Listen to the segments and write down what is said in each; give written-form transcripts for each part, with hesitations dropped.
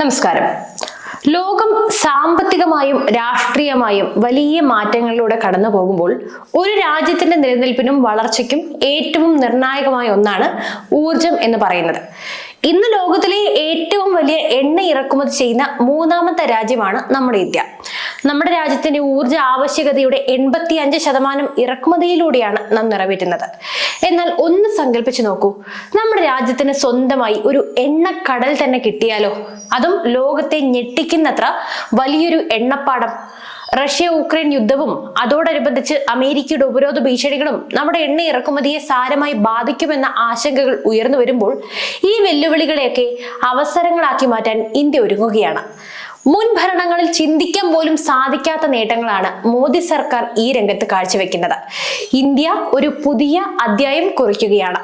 നമസ്കാരം. ലോകം സാമ്പത്തികമായും രാഷ്ട്രീയമായും വലിയ മാറ്റങ്ങളിലൂടെ കടന്നു പോകുമ്പോൾ ഒരു രാജ്യത്തിന്റെ നിലനിൽപ്പിനും വളർച്ചയ്ക്കും ഏറ്റവും നിർണായകമായ ഒന്നാണ് ഊർജം എന്ന് പറയുന്നത്. ഇന്ന് ലോകത്തിലെ ഏറ്റവും വലിയ എണ്ണ ഇറക്കുമതി ചെയ്യുന്ന മൂന്നാമത്തെ രാജ്യമാണ് നമ്മുടെ ഇന്ത്യ. നമ്മുടെ രാജ്യത്തിന്റെ ഊർജ ആവശ്യകതയുടെ 85% ഇറക്കുമതിയിലൂടെയാണ് നാം നിറവേറ്റുന്നത്. എന്നാൽ ഒന്ന് സങ്കല്പിച്ചു നോക്കൂ, നമ്മുടെ രാജ്യത്തിന് സ്വന്തമായി ഒരു എണ്ണക്കടൽ തന്നെ കിട്ടിയാലോ? അതും ലോകത്തെ ഞെട്ടിക്കുന്നത്ര വലിയൊരു എണ്ണപ്പാടം. റഷ്യ ഉക്രൈൻ യുദ്ധവും അതോടനുബന്ധിച്ച് അമേരിക്കയുടെ ഉപരോധ ഭീഷണികളും നമ്മുടെ എണ്ണ ഇറക്കുമതിയെ സാരമായി ബാധിക്കുമെന്ന ആശങ്കകൾ ഉയർന്നു വരുമ്പോൾ ഈ വെല്ലുവിളികളെയൊക്കെ അവസരങ്ങളാക്കി മാറ്റാൻ ഇന്ത്യ ഒരുങ്ങുകയാണ്. മുൻ ഭരണങ്ങളിൽ ചിന്തിക്കാൻ പോലും സാധിക്കാത്ത നേട്ടങ്ങളാണ് മോദി സർക്കാർ ഈ രംഗത്ത് കാഴ്ചവെക്കുന്നത്. ഇന്ത്യ ഒരു പുതിയ അധ്യായം കുറിക്കുകയാണ്.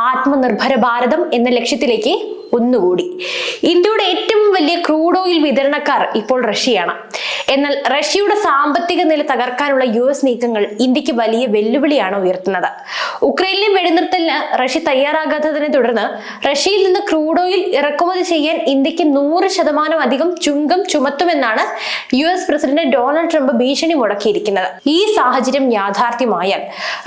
ആത്മനിർഭര ഭാരതം എന്ന ലക്ഷ്യത്തിലേക്ക് ഒന്നുകൂടി. ഇന്ത്യയുടെ ഏറ്റവും വലിയ ക്രൂഡ് ഓയിൽ വിതരണക്കാർ ഇപ്പോൾ റഷ്യയാണ്. എന്നാൽ റഷ്യയുടെ സാമ്പത്തിക നില തകർക്കാനുള്ള US നീക്കങ്ങൾ ഇന്ത്യക്ക് വലിയ വെല്ലുവിളിയാണ് ഉയർത്തുന്നത്. ഉക്രൈനിലെ വെടിനിർത്തലിന് റഷ്യ തയ്യാറാകാത്തതിനെ തുടർന്ന് റഷ്യയിൽ നിന്ന് ക്രൂഡ് ഓയിൽ ഇറക്കുമതി ചെയ്യാൻ ഇന്ത്യക്ക് 100% അധികം ചുങ്കം ചുമത്തുമെന്നാണ് US പ്രസിഡന്റ് ഡൊണാൾഡ് ട്രംപ് ഭീഷണി മുടക്കിയിരിക്കുന്നത്. ഈ സാഹചര്യം യാഥാർത്ഥ്യമായാൽ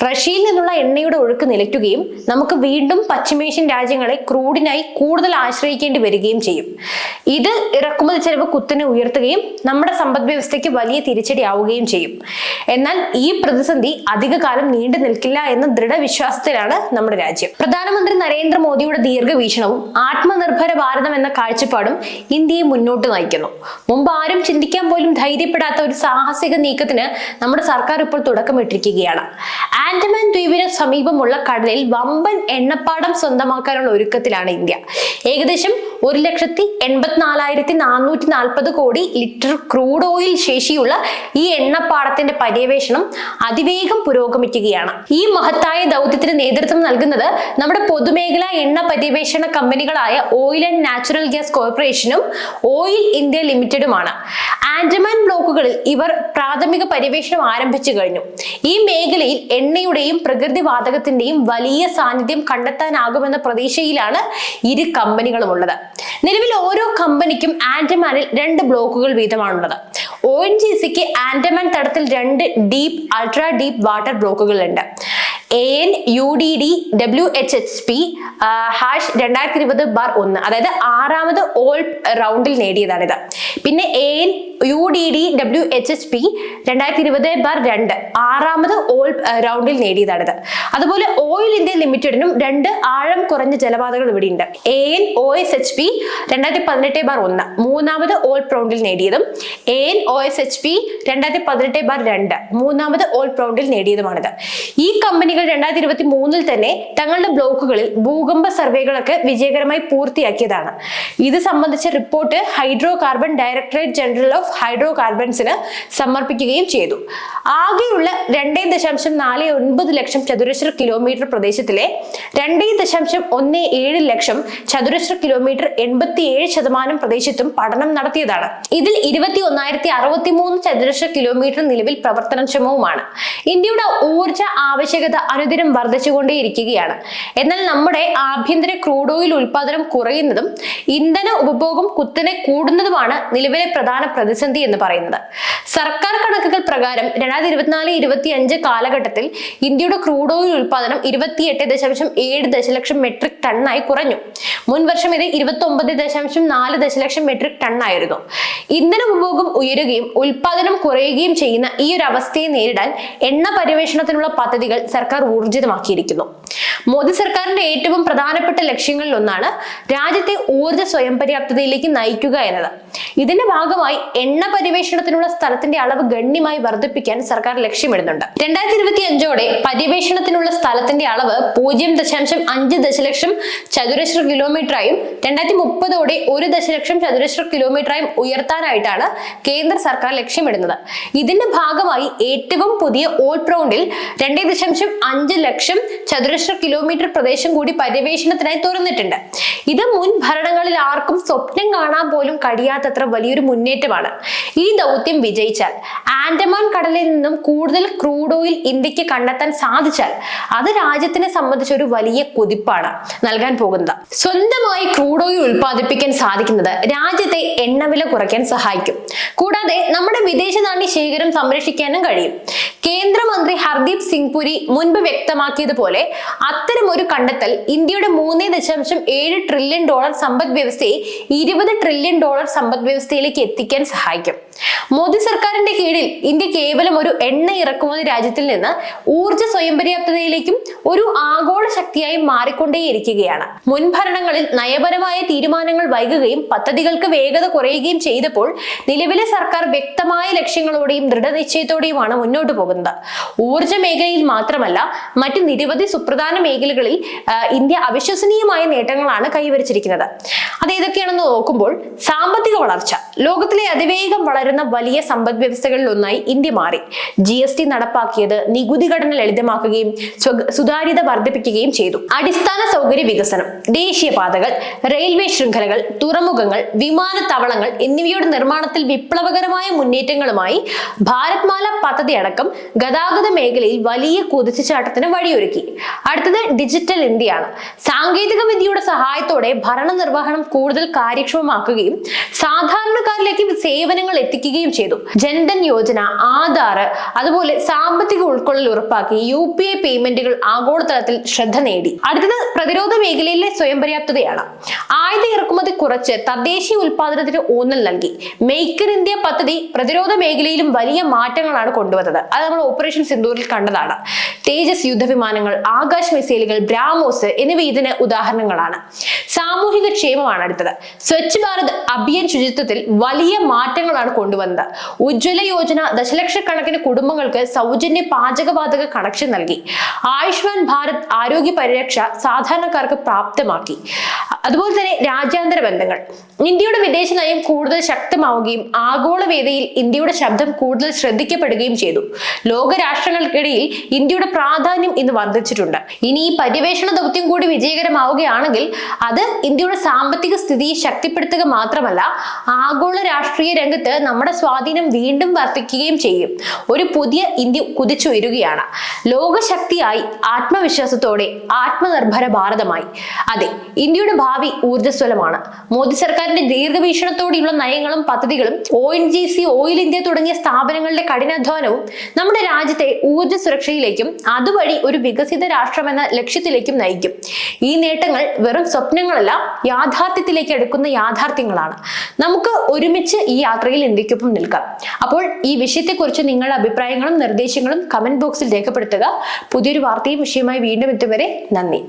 റഷ്യയിൽ നിന്നുള്ള എണ്ണയുടെ ഒഴുക്ക് നിലയ്ക്കുകയും നമുക്ക് വീണ്ടും പശ്ചിമേഷ്യൻ രാജ്യങ്ങളെ ക്രൂഡിനായി കൂടുതൽ ആശ്രയിക്കേണ്ടി വരികയും ചെയ്യും. ഇത് ഇറക്കുമതി ചെലവ് കുത്തനെ ഉയർത്തുകയും നമ്മുടെ സമ്പദ് വ്യവസ്ഥയ്ക്ക് വലിയ തിരിച്ചടിയാവുകയും ചെയ്യും. എന്നാൽ ഈ പ്രതിസന്ധി അധികകാലം നീണ്ടു നിൽക്കില്ല എന്ന ദൃഢവിശ്വാസത്തിലാണ് നമ്മുടെ രാജ്യം. പ്രധാനമന്ത്രി നരേന്ദ്രമോദിയുടെ ദീർഘവീക്ഷണവും ആത്മനിർഭര ഭാരതം എന്ന കാഴ്ചപ്പാടും ഇന്ത്യയെ മുന്നോട്ട് നയിക്കുന്നു. മുമ്പ് ആരും ചിന്തിക്കാൻ പോലും ധൈര്യപ്പെടാത്ത ഒരു സാഹസിക നീക്കത്തിന് നമ്മുടെ സർക്കാർ ഇപ്പോൾ തുടക്കമിട്ടിരിക്കുകയാണ്. ആൻഡമാൻ ദ്വീപിന് സമീപമുള്ള കടലിൽ വമ്പൻ എണ്ണപ്പാടം സ്വന്തമാക്കാനുള്ള ഒരുക്കത്തിലാണ് ഇന്ത്യ. ഏകദേശം 1,84,440 കോടി ലിറ്റർ ക്രൂഡ് ഓയിൽ ശേഷിയുള്ള ഈ എണ്ണപ്പാടത്തിന്റെ പര്യവേഷണം അതിവേഗം പുരോഗമിക്കുകയാണ്. ഈ മഹത്തായ ദൗത്യത്തിന് നേതൃത്വം നൽകുന്നത് നമ്മുടെ പൊതുമേഖലാ എണ്ണ പര്യവേഷണ കമ്പനികളായ ഓയിൽ ആൻഡ് നാച്ചുറൽ ഗ്യാസ് കോർപ്പറേഷനും ഓയിൽ ഇന്ത്യ ലിമിറ്റഡുമാണ്. ആൻഡമാൻ ബ്ലോക്കുകളിൽ ഇവർ പ്രാഥമിക പര്യവേഷണം ആരംഭിച്ചു കഴിഞ്ഞു. ഈ മേഖലയിൽ എണ്ണയുടെയും പ്രകൃതിവാതകത്തിന്റെയും വലിയ സാന്നിധ്യം കണ്ടെത്താനാകുമെന്ന പ്രതീക്ഷയിലാണ് ഇരു കമ്പനികളും ഉള്ളത്. നിലവിൽ ഓരോ കമ്പനിക്കും ആൻഡമാനിൽ 2 ബ്ലോക്കുകൾ വീതമാണുള്ളത്. ONGCക്ക് ആൻഡമാൻ തടത്തിൽ 2 ഡീപ്പ് അൾട്രാ ഡീപ്പ് വാട്ടർ ബ്ലോക്കുകളുണ്ട്. ANUDD WHHP #2020/1, അതായത് 6ാമത് ഓൾ റൗണ്ടിൽ നേടിയതാണിത്. പിന്നെ ANUDD WHHP 2020/2 6ാമത് ഓൾ റൗണ്ടിൽ നേടിയതാണിത്. അതുപോലെ ഓയിൽ ഇന്ത്യ ലിമിറ്റഡിനും 2 ആഴം കുറഞ്ഞ ജലപാതകൾ ഇവിടെയുണ്ട്. ANOSHP 2018/1 3ാമത് ഓൾ റൗണ്ടിൽ നേടിയതും ANOSHP 2018/2 3ാമത് ഓൾ റൗണ്ടിൽ നേടിയതുമാണിത്. ഈ കമ്പനികൾ 2023 തന്നെ തങ്ങളുടെ ബ്ലോക്കുകളിൽ ഭൂകമ്പ സർവേകളൊക്കെ വിജയകരമായി പൂർത്തിയാക്കിയതാണ്. ഇത് സംബന്ധിച്ച report hydrocarbon directorate general of ഹൈഡ്രോ കാർബൺസിന് സമർപ്പിക്കുകയും ചെയ്തു. ആകെയുള്ള 2.49 ലക്ഷം ചതുരശ്ര കിലോമീറ്റർ പ്രദേശത്തിലെ 2.17 ലക്ഷം ചതുരശ്ര കിലോമീറ്റർ 87% പ്രദേശത്തും പഠനം നടത്തിയതാണ്. ഇതിൽ 21,063 ചതുരശ്ര കിലോമീറ്റർ നിലവിൽ പ്രവർത്തനക്ഷമവുമാണ്. ഇന്ത്യയുടെ ഊർജ ആവശ്യകത അനുദിനം വർദ്ധിച്ചുകൊണ്ടേയിരിക്കുകയാണ്. എന്നാൽ നമ്മുടെ ആഭ്യന്തര ക്രൂഡ് ഓയിൽ ഉൽപാദനം കുറയുന്നതും ഇന്ധന ഉപഭോഗം കുത്തനെ കൂടുന്നതുമാണ് നിലവിലെ പ്രധാന പ്രതിസന്ധി എന്ന് പറയുന്നത്. സർക്കാർ കണക്കുകൾ പ്രകാരം 2024-25 കാലഘട്ടത്തിൽ ഇന്ത്യയുടെ ക്രൂഡ് ഓയിൽ ഉൽപാദനം 28.7 ദശലക്ഷം മെട്രിക് ടണ്ണായി കുറഞ്ഞു. മുൻ വർഷം ഇത് 29.4 ദശലക്ഷം മെട്രിക് ടണ്ണായിരുന്നു. ഇന്ധന ഉപഭോഗം ഉയരുകയും ഉൽപാദനം കുറയുകയും ചെയ്യുന്ന ഈ ഒരു അവസ്ഥയെ നേരിടാൻ എണ്ണ പര്യവേഷണത്തിനുള്ള പദ്ധതികൾ സർക്കാർ ഊർജിതമാക്കിയിരിക്കുന്നു. മോദി സർക്കാരിന്റെ ഏറ്റവും പ്രധാനപ്പെട്ട ലക്ഷ്യങ്ങളിൽ ഒന്നാണ് രാജ്യത്തെ ഊർജ്ജ സ്വയം പര്യാപ്തതയിലേക്ക് നയിക്കുക എന്നത്. ഇതിന്റെ ഭാഗമായി എണ്ണ പര്യവേഷണത്തിനുള്ള സ്ഥലത്തിന്റെ അളവ് ഗണ്യമായി വർദ്ധിപ്പിക്കാൻ സർക്കാർ ലക്ഷ്യമിടുന്നുണ്ട്. 2025ഓടെ പര്യവേഷണത്തിനുള്ള സ്ഥലത്തിന്റെ അളവ് 0.5 ദശലക്ഷം ചതുരശ്ര കിലോമീറ്ററായും 2030ഓടെ 1 ദശലക്ഷം ചതുരശ്ര കിലോമീറ്ററായും ഉയർത്താനായിട്ടാണ് കേന്ദ്ര സർക്കാർ ലക്ഷ്യമിടുന്നത്. ഇതിന്റെ ഭാഗമായി ഏറ്റവും പുതിയ ഓൾ റൗണ്ടിൽ 2.5 ലക്ഷം ചതുരശ്ര ചതുരശ്ര കിലോമീറ്റർ പ്രദേശം കൂടി പര്യവേഷണത്തിനായി തുറന്നിട്ടുണ്ട്. ഇത് മുൻ ഭരണങ്ങളിൽ ആർക്കും സ്വപ്നം കാണാൻ പോലും കഴിയാത്തത്ര വലിയൊരു മുന്നേറ്റമാണ്. ഈ ദൗത്യം വിജയിച്ചാൽ ആൻഡമാൻ കടലിൽ നിന്നും കൂടുതൽ ക്രൂഡ് ഓയിൽ ഇന്ത്യക്ക് കണ്ടെത്താൻ സാധിച്ചാൽ അത് രാജ്യത്തിനെ സംബന്ധിച്ച് ഒരു വലിയ കുതിപ്പാണ് നൽകാൻ പോകുന്നത്. സ്വന്തമായി ക്രൂഡ് ഓയിൽ ഉൽപ്പാദിപ്പിക്കാൻ സാധിക്കുന്നത് രാജ്യത്തെ എണ്ണവില കുറയ്ക്കാൻ സഹായിക്കും. കൂടാതെ നമ്മുടെ വിദേശ നാണ്യ ശേഖരം സംരക്ഷിക്കാനും കഴിയും. കേന്ദ്രമന്ത്രി ഹർദീപ് സിംഗ് പുരി മുൻപ് വ്യക്തമാക്കിയതുപോലെ അത്തരമൊരു കണ്ടെത്തൽ ഇന്ത്യയുടെ $3.7 ട്രില്യൺ സമ്പദ് വ്യവസ്ഥയെ $20 ട്രില്യൺ സമ്പദ് വ്യവസ്ഥയിലേക്ക് എത്തിക്കാൻ സഹായിക്കും. മോദി സർക്കാരിന്റെ കീഴിൽ ഇന്ത്യ കേവലം ഒരു എണ്ണ ഇറക്കുമതി രാജ്യത്തിൽ നിന്ന് ഊർജ്ജ സ്വയം പര്യാപ്തതയിലേക്കും ഒരു ആഗോള ശക്തിയായി മാറിക്കൊണ്ടേയിരിക്കുകയാണ്. മുൻ ഭരണങ്ങളിൽ നയപരമായ തീരുമാനങ്ങൾ വൈകുകയും പദ്ധതികൾക്ക് വേഗത കുറയുകയും ചെയ്തപ്പോൾ നിലവിലെ സർക്കാർ വ്യക്തമായ ലക്ഷ്യങ്ങളോടെയും ദൃഢനിശ്ചയത്തോടെയുമാണ് മുന്നോട്ട് പോകുന്നത്. ഊർജ്ജ മേഖലയിൽ മാത്രമല്ല മറ്റ് നിരവധി സുപ്രധാന മേഖലകളിൽ ഇന്ത്യ അവിശ്വസനീയമായ നേട്ടങ്ങളാണ് കൈവരിച്ചിരിക്കുന്നത്. അത് ഏതൊക്കെയാണെന്ന് നോക്കുമ്പോൾ, സാമ്പത്തിക വളർച്ച. ലോകത്തിലെ അതിവേഗം വളരുന്ന വലിയ സമ്പദ് വ്യവസ്ഥകളിൽ ഒന്നായി ഇന്ത്യ മാറി. GST നടപ്പാക്കിയത് നികുതി ഘടന ലളിതമാക്കുകയും സുതാര്യത വർദ്ധിപ്പിക്കുകയും ചെയ്തു. അടിസ്ഥാന സൗകര്യ വികസനം. ദേശീയപാതകൾ, റെയിൽവേ ശൃംഖലകൾ, തുറമുഖങ്ങൾ, വിമാനത്താവളങ്ങൾ എന്നിവയുടെ നിർമ്മാണത്തിൽ വിപ്ലവകരമായ മുന്നേറ്റങ്ങളുമായി ഭാരത്മാല പദ്ധതി അടക്കം ഗതാഗത മേഖലയിൽ വലിയ കുതിച്ചുചാട്ടത്തിന് വഴിയൊരുക്കി. അടുത്തത് ഡിജിറ്റൽ ഇന്ത്യയാണ്. സാങ്കേതിക വിദ്യയുടെ സഹായത്തോടെ ഭരണനിർവഹണം കൂടുതൽ കാര്യക്ഷമമാക്കുകയും സാധാരണക്കാരിലേക്ക് സേവനങ്ങൾ എത്തിക്കുകയും ചെയ്തു. ജൻധൻ യോജന, ആധാർ, അതുപോലെ സാമ്പത്തിക ഉൾക്കൊള്ളൽ ഉറപ്പാക്കി UPI പേയ്മെന്റുകൾ ആഗോളതലത്തിൽ ശ്രദ്ധ നേടി. അടുത്തത് പ്രതിരോധ മേഖലയിലെ സ്വയം പര്യാപ്തതയാണ്. ആയുധ ഇറക്കുമതി കുറച്ച് തദ്ദേശീയ ഉൽപാദനത്തിന് ഊന്നൽ നൽകി. മേക്ക് ഇൻ ഇന്ത്യ പദ്ധതി പ്രതിരോധ മേഖലയിലും വലിയ മാറ്റങ്ങളാണ് കൊണ്ടുവന്നത്. അത് നമ്മൾ ഓപ്പറേഷൻ സിന്ദൂറിൽ കണ്ടതാണ്. തേജസ് യുദ്ധവിമാനങ്ങൾ, ആകാശ് മിസൈലുകൾ, ബ്രാമോസ് എന്നിവ ഇതിന് ഉദാഹരണങ്ങളാണ്. സാമൂഹിക ക്ഷേമമാണ് അടുത്തത്. സ്വച്ഛ് ഭാരത് അഭിയാൻ ശുചിത്വത്തിൽ വലിയ മാറ്റങ്ങളാണ് കൊണ്ടുവന്നത്. ഉജ്ജ്വല യോജന ദശലക്ഷക്കണക്കിന് കുടുംബങ്ങൾക്ക് സൗജന്യ പാചകവാതക കണക്ഷൻ നൽകി. ആയുഷ്മാൻ ഭാരത് ആരോഗ്യ പരിരക്ഷ സാധാരണക്കാർക്ക് പ്രാപ്തമാക്കി. അതുപോലെ തന്നെ രാജ്യാന്തര ബന്ധങ്ങൾ. ഇന്ത്യയുടെ വിദേശ നയം കൂടുതൽ ശക്തമാവുകയും ആഗോള വേദിയിൽ ഇന്ത്യയുടെ ശബ്ദം കൂടുതൽ ശ്രദ്ധിക്കപ്പെടുകയും ചെയ്തു. ലോകരാഷ്ട്രങ്ങൾക്കിടയിൽ ഇന്ത്യയുടെ പ്രാധാന്യം ഇന്ന് വർദ്ധിച്ചിട്ടുണ്ട്. ഇനി ഈ പര്യവേഷണ ദൗത്യം കൂടി വിജയകരമാവുകയാണെങ്കിൽ അത് ഇന്ത്യയുടെ സാമ്പത്തിക സ്ഥിതിയെ ശക്തിപ്പെടുത്തുക മാത്രമല്ല, ആഗോള രാഷ്ട്രീയ രംഗത്ത് നമ്മുടെ സ്വാധീനം വീണ്ടും വർദ്ധിക്കുകയും ചെയ്യും. ഒരു പുതിയ ഇന്ത്യ കുതിച്ചുയരുകയാണ്. ലോകശക്തിയായി, ആത്മവിശ്വാസത്തോടെ, ആത്മനിർഭര ഭാരതമായി. അതെ, ഇന്ത്യയുടെ ഭാവി ഊർജ്ജസ്വലമാണ്. മോദി സർക്കാരിന്റെ ദീർഘവീക്ഷണത്തോടെയുള്ള നയങ്ങളും പദ്ധതികളും, ONGC, ഓയിൽ ഇന്ത്യ തുടങ്ങിയ സ്ഥാപനങ്ങളുടെ കഠിനാധ്വാനവും നമ്മുടെ രാജ്യത്തെ ഊർജ്ജ സുരക്ഷയിലേക്കും അതുവഴി ഒരു വികസിത രാഷ്ട്രമെന്ന ലക്ഷ്യത്തിലേക്കും നയിക്കും. ഈ നേട്ടങ്ങൾ വെറും സ്വപ്നങ്ങളല്ല, യാഥാർത്ഥ്യത്തിലേക്ക് എടുക്കുന്ന യാഥാർത്ഥ്യങ്ങളാണ്. നമുക്ക് ഒരുമിച്ച് ഈ യാത്രയിൽ ഇന്ത്യക്കൊപ്പം നിൽക്കാം. അപ്പോൾ ഈ വിഷയത്തെക്കുറിച്ച് നിങ്ങളുടെ അഭിപ്രായങ്ങളും നിർദ്ദേശങ്ങളും കമന്റ് ബോക്സിൽ രേഖപ്പെടുത്തുക. പുതിയൊരു വാർത്തയും വിഷയമായി വീണ്ടും എത്തും വരെ നന്ദി.